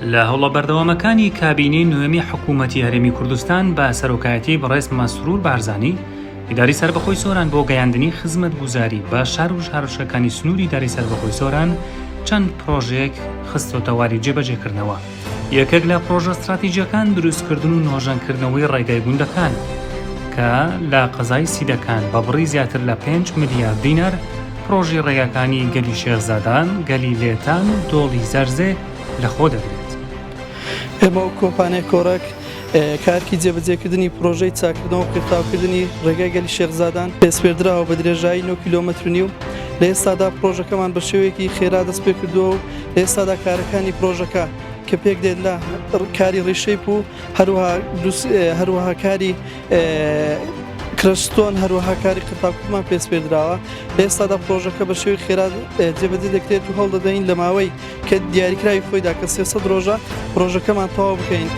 لە هەوڵە بەردەوامەکانی کابینەی نوێمی حکوومەتی هەرێمی کوردستان بە سەرۆکایەتی بەڕێز مەسرور بارزانی ئیداری سەربەخۆی سۆران بۆ گەیاندنی خزمەتگوزاری بە شار و هەرۆشەکانی سنووری ئیداری سەربەخۆی سۆران چەند پرۆژەیەک خستۆتە واری جێبەجێکردنەوە. یەکێک لە پرۆژە استراتیجیەکان دروستکردن و نۆژەنکردنەوەی ڕێگای گوندەکان کە لە قەزای سیدەکان بە بڕی زیاتر لە 5 ملیارد دینار پرۆژی ڕێگاکانی گەلی شێخزادان، گەلی لێتان و دۆڵی زەرزێ لەخۆ دەگرێت. ئێمە و کۆمپانیای کۆڕک کارکی جێبەجێکردنی پرۆژەی چاکردنەوە و پێتاوکردنی ڕێگای گەلی شێخزادان پێسپێردراوە بە درێژایی 9 کیلۆمەتر و نیو. لە ئێستادا پرۆژەکەمان بە شێوەیەکی خێرا دەست پێ کردووە و لە ئێستادا کارەکانی پرۆژەکە کە پێک دێت لە کاری ڕێشەیپ و هەروەها کاری کرستۆن هەروەها کاری قەتاوکردمان پێسپێردراوە. لە ئێستادا پرۆژەکە بە شێوەی خێرا جێبەجێ دەکرێت و هەڵدەدەین لە ماوەی کە دیاریکراوی خۆیدا کە 300 ڕۆژە پرۆژەکەمان تەواو بکەین.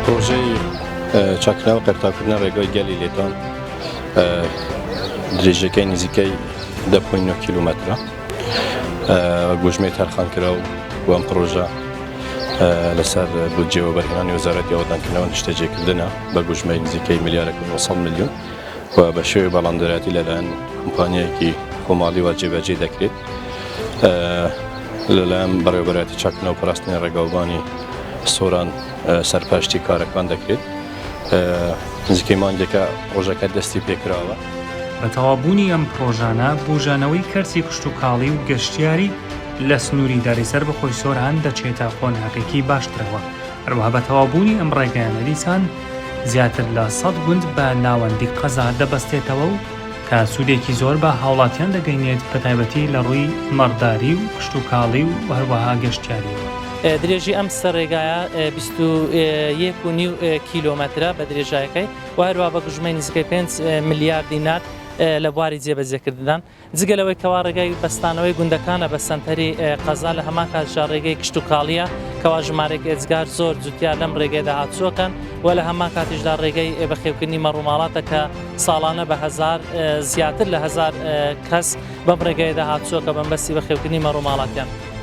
پرۆژەی چاکردنەوە و قەتاوکردنە ڕێگای گەلی لێتان درێژەکەی نزیکەی 10.9 کیلۆمەترە گوژمەی تەرخانکراو و ئەم پرۆژە لەسەر بودجێوە بەرهێنانی وەزارەتی ئاوەدانکردنەوە نیشتەجێکردنە بە گوژمەی نزیکەی ملیارێک و 900 میلیۆن و بە شێوەی بەڵامدەراتی لەلایەن کۆمپانیایەکی کۆماڵیوە جێبەجێ دەکرێت لەلایەن بەڕێوەبەرەتی چاکردنەوە و پاراستنی ڕێگاوبانی سۆران سەرپاشتی کارەکان دەکرێت. نزیکەی مانگێکە پرۆژەکە دەستی پێکراوە. بە تەوابوونی ئەم پرۆژانە بوژانەوەی کەرسی کشت و کاڵی و گەشتیاری لە سنووری ئیداری سەربەخۆی سۆران دەچێتە خۆناغێکی باشترەوە. هەروەها بە تەوابوونی ئەم ڕێگەیانە دیسان زیاتر لە 100 گوند بە ناوەندی قەزا دەبەستێتەوە و کە سوودێکی زۆر بە هاوڵاتیان دەگەینێت بە تایبەتی لە ڕووی مەڕداری و کشت و کاڵی و هەروەها گەشتیاریەوە. درێژی ئەم سەرڕێگایە 21.5 کیلۆمەترە بە درێژایەکەی و هەروە بە گژمەی نزیکەی 5 ملیارد دینار لە بواری جێبەجێکردن. جگەلەوەی کەوا ڕێگای بەستانەوەی گوندەکانە بە سەنتەری قەزا لە هەمان کاتژا ڕێگەی کشت و کاڵیە کەوا ژمارێک ئێجگار زۆر جوتیار لەم ڕێگەیدا هاتووەکەن و لە هەمان کاتیشدا ڕێگەی بەخێوکردنی مەڕووماڵاتە کە ساڵانە بە زیاتر لە 1000 کەس بەم ڕێگەیەدا هاتووە کە بەمبەستی بەخێوکردنی مەڕووماڵاتیان.